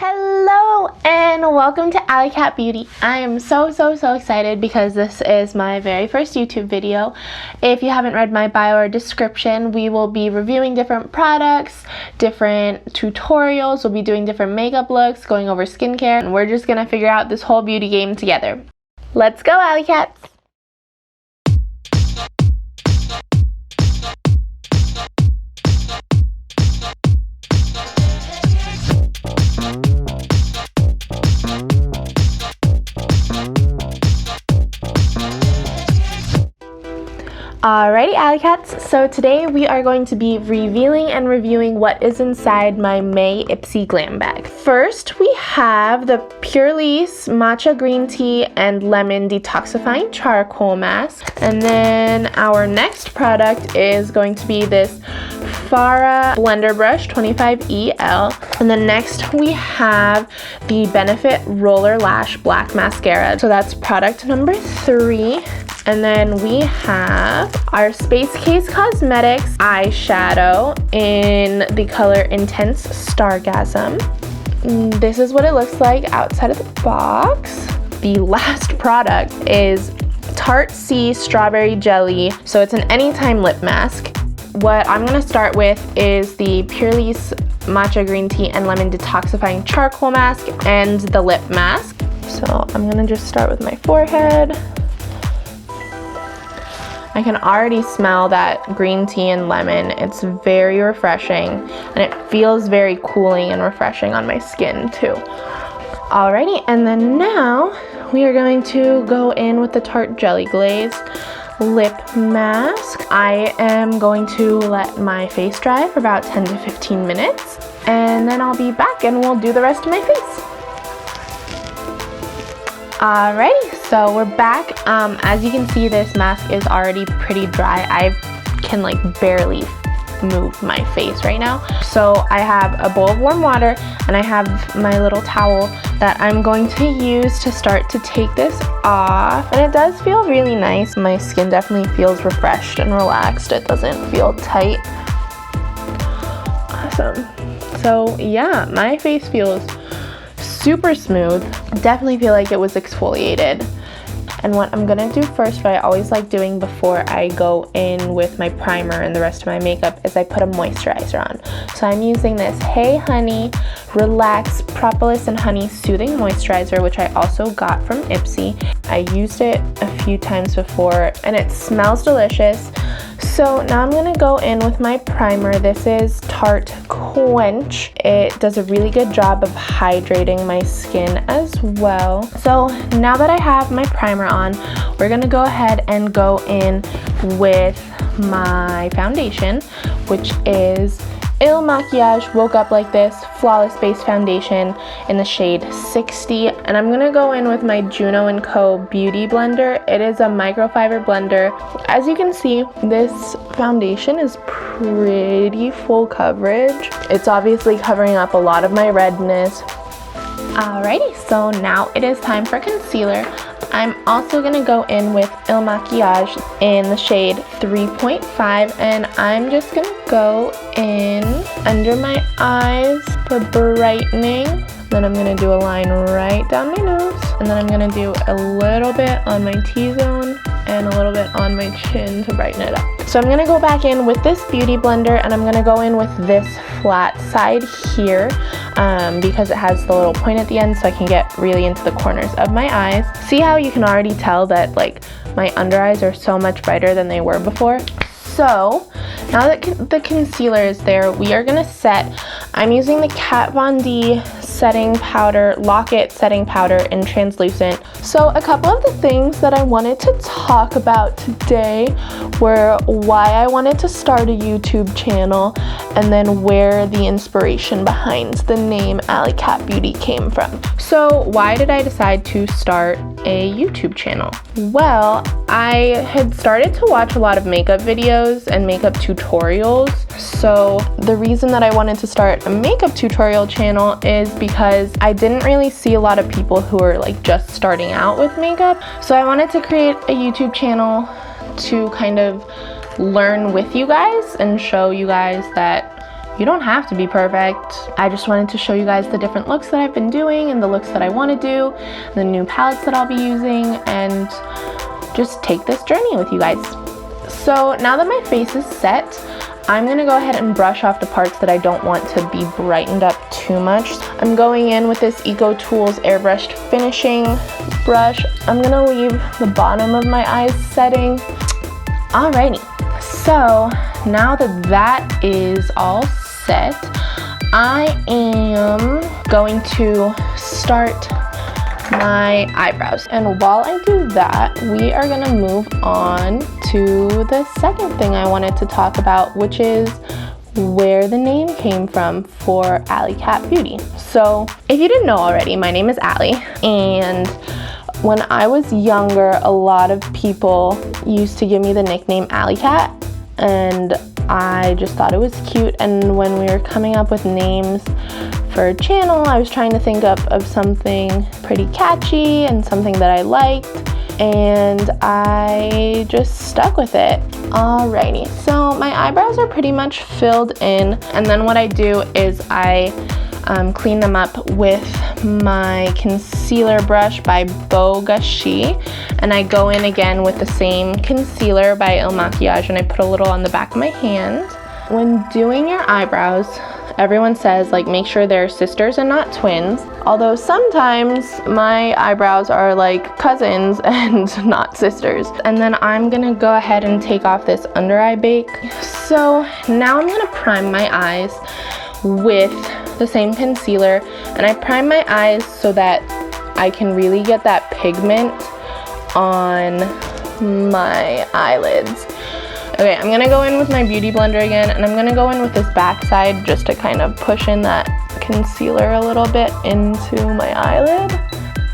Hello and welcome to AllyCat Beauty. I am so excited because this is my very first YouTube video. If you haven't read my bio or description, we will be reviewing different products, different tutorials, we'll be doing different makeup looks, going over skincare, and we're just gonna figure out this whole beauty game together. Let's go, AllyCats! Alrighty, AllyCats, so today we are going to be revealing and reviewing what is inside my May IPSY Glam bag. First, we have the Pūrlisse Matcha Green Tea and Lemon Detoxifying Charcoal Mask. And then our next product is going to be this FARAH Blender Brush 25EL. And then next we have the Benefit Roller Lash Black Mascara. So that's product number 3. And then we have our Space Case Cosmetics eyeshadow in the color Intense Stargasm. This is what it looks like outside of the box. The last product is Tarte Strawberry Jelly. So it's an anytime lip mask. What I'm going to start with is the Pūrlisse Matcha Green Tea and Lemon Detoxifying Charcoal Mask and the lip mask. So I'm going to just start with my forehead. I can already smell that green tea and lemon. It's very refreshing and it feels very cooling and refreshing on my skin too. Alrighty, and then now we are going to go in with the Tarte Jelly Glaze lip mask. I am going to let my face dry for about 10 to 15 minutes and then I'll be back and we'll do the rest of my face. Alrighty, so we're back. As you can see, this mask is already pretty dry. I can like barely move my face right now. So I have a bowl of warm water and I have my little towel that I'm going to use to start to take this off. And it does feel really nice. My skin definitely feels refreshed and relaxed. It doesn't feel tight. Awesome. So yeah, my face feels super smooth. Definitely feel like it was exfoliated. And what I'm gonna do first, what I always like doing before I go in with my primer and the rest of my makeup, is I put a moisturizer on. So I'm using this Hey Honey Relax Propolis and Honey Soothing Moisturizer, which I also got from IPSY. I used it a few times before and it smells delicious. So now I'm gonna go in with my primer. This is Tarte Quench. It does a really good job of hydrating my skin as well. So now that I have my primer on, we're gonna go ahead and go in with my foundation, which is Makiage Woke Up Like This Flawless Base Foundation in the shade 60. And I'm gonna go in with my Juno & Co. Beauty Blender. It is a microfiber blender. As you can see, this foundation is pretty full coverage. It's obviously covering up a lot of my redness. Alrighty, so now it is time for concealer. I'm also going to go in with Makiage in the shade 3.5 and I'm just going to go in under my eyes for brightening. Then I'm going to do a line right down my nose and then I'm going to do a little bit on my T-zone and a little bit on my chin to brighten it up. So I'm going to go back in with this beauty blender and I'm going to go in with this flat side here because it has the little point at the end so I can get really into the corners of my eyes. See how you can already tell that like my under eyes are so much brighter than they were before? So now that the concealer is there, we are going to set. I'm using the Kat Von D setting powder, Lock-It setting powder in translucent. So a couple of the things that I wanted to talk about today were why I wanted to start a YouTube channel and then where the inspiration behind the name AllyCat Beauty came from. So why did I decide to start a YouTube channel? Well, I had started to watch a lot of makeup videos and makeup tutorials. So the reason that I wanted to start a makeup tutorial channel is because I didn't really see a lot of people who are like just starting out with makeup. So I wanted to create a YouTube channel to kind of learn with you guys and show you guys that You don't have to be perfect. I just wanted to show you guys the different looks that I've been doing and the looks that I want to do, the new palettes that I'll be using, and just take this journey with you guys. So now that my face is set, I'm gonna go ahead and brush off the parts that I don't want to be brightened up too much. I'm going in with this Eco Tools airbrushed finishing brush. I'm gonna leave the bottom of my eyes setting. Alrighty, so now that that is all set, I am going to start my eyebrows. And while I do that, we are gonna move on to the second thing I wanted to talk about, which is where the name came from for AllyCat Beauty. So if you didn't know already, my name is Ally, and when I was younger, a lot of people used to give me the nickname AllyCat, and I just thought it was cute. And when we were coming up with names for a channel, I was trying to think of something pretty catchy and something that I liked, and I just stuck with it. Alrighty, so my eyebrows are pretty much filled in, and then what I do is I clean them up with my concealer brush by Makiage, and I go in again with the same concealer by Makiage, and I put a little on the back of my hand. When doing your eyebrows, everyone says, like, make sure they're sisters and not twins. Although sometimes my eyebrows are like cousins and not sisters. And then I'm gonna go ahead and take off this under eye bake. So now I'm gonna prime my eyes with the same concealer. And I prime my eyes so that I can really get that pigment on my eyelids. Okay, I'm gonna go in with my beauty blender again, and I'm gonna go in with this backside just to kind of push in that concealer a little bit into my eyelid.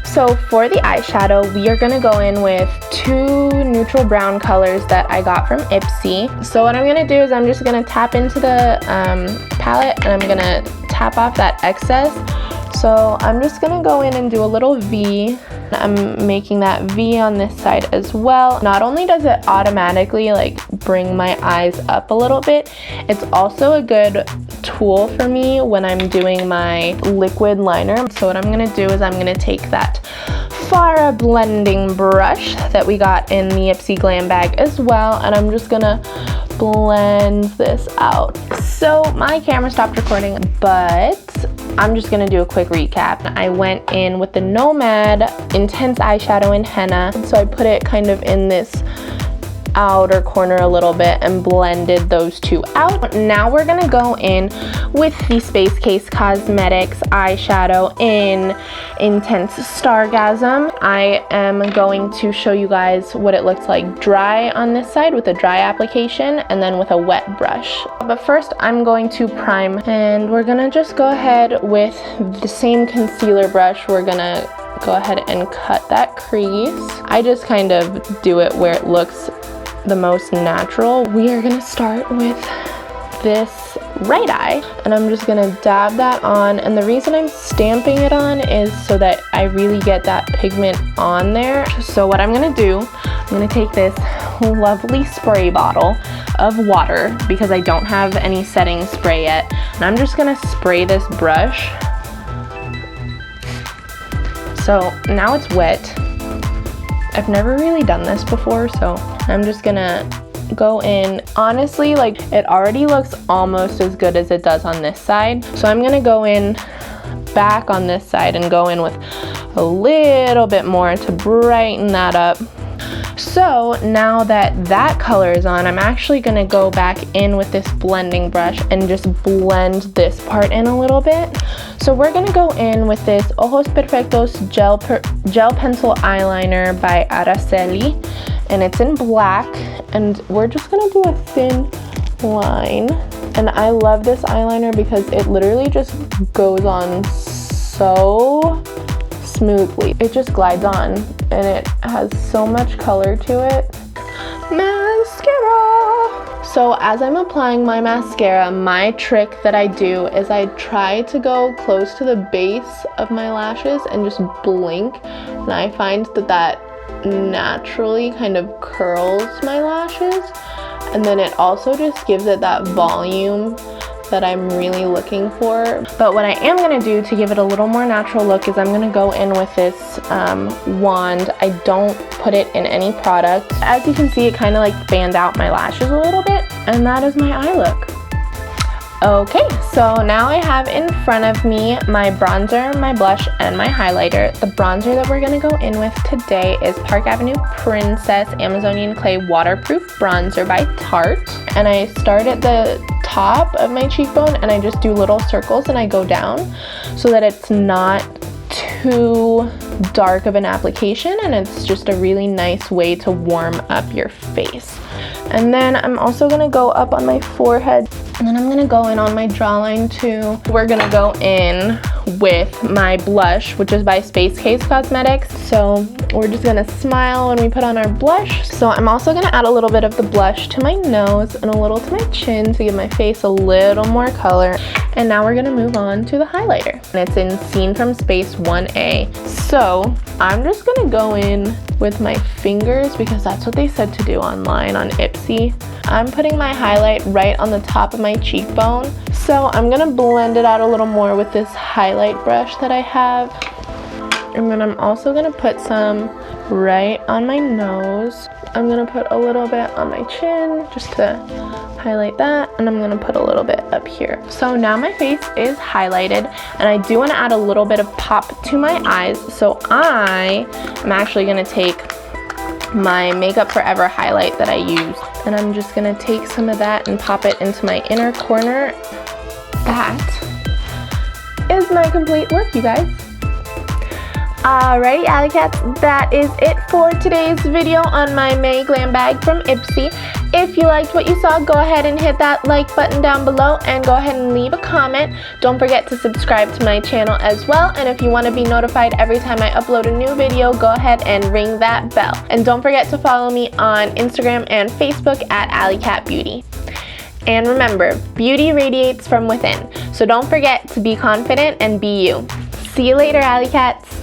So for the eyeshadow, we are gonna go in with two neutral brown colors that I got from IPSY. So what I'm gonna do is I'm just gonna tap into the palette, and I'm gonna tap off that excess. So I'm just gonna go in and do a little V. I'm making that V on this side as well. Not only does it automatically like bring my eyes up a little bit, it's also a good tool for me when I'm doing my liquid liner. So what I'm gonna do is I'm gonna take that FARAH blending brush that we got in the IPSY Glam bag as well, and I'm just gonna blend this out. So my camera stopped recording, but I'm just gonna do a quick recap. I went in with the Nomad Intense Eyeshadow in Henna, so I put it kind of in this outer corner a little bit and blended those two out. Now we're gonna go in with the Space Case Cosmetics eyeshadow in Intense Stargasm. I am going to show you guys what it looks like dry on this side with a dry application, and then with a wet brush. But first I'm going to prime, and we're gonna just go ahead with the same concealer brush. We're gonna go ahead and cut that crease. I just kind of do it where it looks the most natural. We are gonna start with this right eye, and I'm just gonna dab that on, and the reason I'm stamping it on is so that I really get that pigment on there. So what I'm gonna do, I'm gonna take this lovely spray bottle of water, because I don't have any setting spray yet, and I'm just gonna spray this brush. So now it's wet. I've never really done this before, so I'm just gonna go in. Honestly, like, it already looks almost as good as it does on this side. So I'm gonna go in back on this side and go in with a little bit more to brighten that up. So now that that color is on, I'm actually gonna go back in with this blending brush and just blend this part in a little bit. So we're gonna go in with this Ojos Perfectos gel pencil eyeliner by Araceli, and it's in black, and we're just gonna do a thin line. And I love this eyeliner because it literally just goes on so smoothly. It just glides on, and it has so much color to it. Mascara! So as I'm applying my mascara, my trick that I do is I try to go close to the base of my lashes and just blink, and I find that that naturally kind of curls my lashes, and then it also just gives it that volume that I'm really looking for. But what I am going to do to give it a little more natural look is I'm going to go in with this wand. I don't put it in any product. As you can see, it kind of like fanned out my lashes a little bit, and that is my eye look. Okay, so now I have in front of me my bronzer, my blush, and my highlighter. The bronzer that we're going to go in with today is Park Avenue Princess Amazonian Clay Waterproof Bronzer by Tarte. And I start at the top of my cheekbone and I just do little circles and I go down so that it's not too dark of an application, and it's just a really nice way to warm up your face. And then I'm also going to go up on my forehead, and then I'm going to go in on my jawline too. We're going to go in with my blush, which is by Space Case Cosmetics. So we're just going to smile when we put on our blush. So I'm also going to add a little bit of the blush to my nose and a little to my chin to give my face a little more color. And now we're going to move on to the highlighter. And it's in Scene from Space 1A. So I'm just going to go in with my fingers because that's what they said to do online on IPSY. I'm putting my highlight right on the top of my cheekbone. So I'm going to blend it out a little more with this highlight brush that I have. And then I'm also going to put some right on my nose. I'm going to put a little bit on my chin just to highlight that, and I'm going to put a little bit up here. So now my face is highlighted, and I do want to add a little bit of pop to my eyes. So I am actually going to take my Makeup Forever highlight that I use, and I'm just going to take some of that and pop it into my inner corner. That is my complete look, you guys. Alrighty, AllyCats, that is it for today's video on my May Glam bag from IPSY. If you liked what you saw, go ahead and hit that like button down below and go ahead and leave a comment. Don't forget to subscribe to my channel as well, and if you want to be notified every time I upload a new video, go ahead and ring that bell. And don't forget to follow me on Instagram and Facebook at AllyCat Beauty. And remember, beauty radiates from within, so don't forget to be confident and be you. See you later, AllyCats.